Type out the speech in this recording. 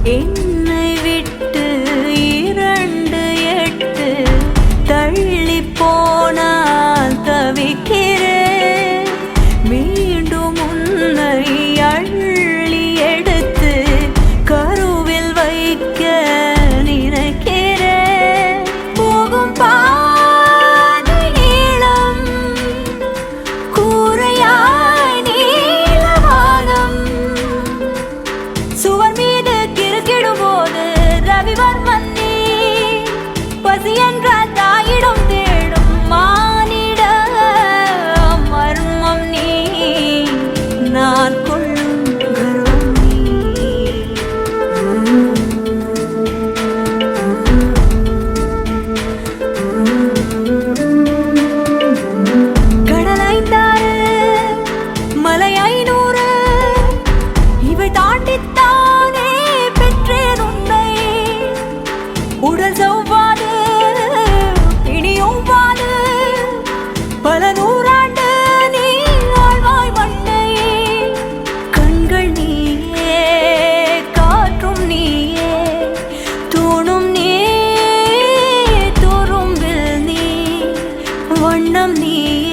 என்னை விட்டு 2 8 தள்ளி போனால் தவிக்கிறேன். மீண்டும் உன்னை அள்ளி எடுத்து கருவில் வைக்க நினைக்கிறேன். போகும் பாதை நீளம், கூரையாய் நீலவானம். சுவர் மீது கிறுக்கிடும் போது ரவிவர்மன் நீ, பசி என்றால் தாயிடம் தேடும் மானிட மர்மம் நீ. நான் கொள்ளும் கர்வம் நீ. கடல் 5 மலை 500 இவை தாண்டித்தானே பெற்றேன் உன்னை. உடல் செவ்வாது இனியொவ்வாது பல நூறாண்டு நீ ஆழ்வாய் மண்ணை. கண்கள் நீயே, காற்றும் நீயே, தூணும் நீ, துரும்பில் நீ, வண்ணம் நீயே.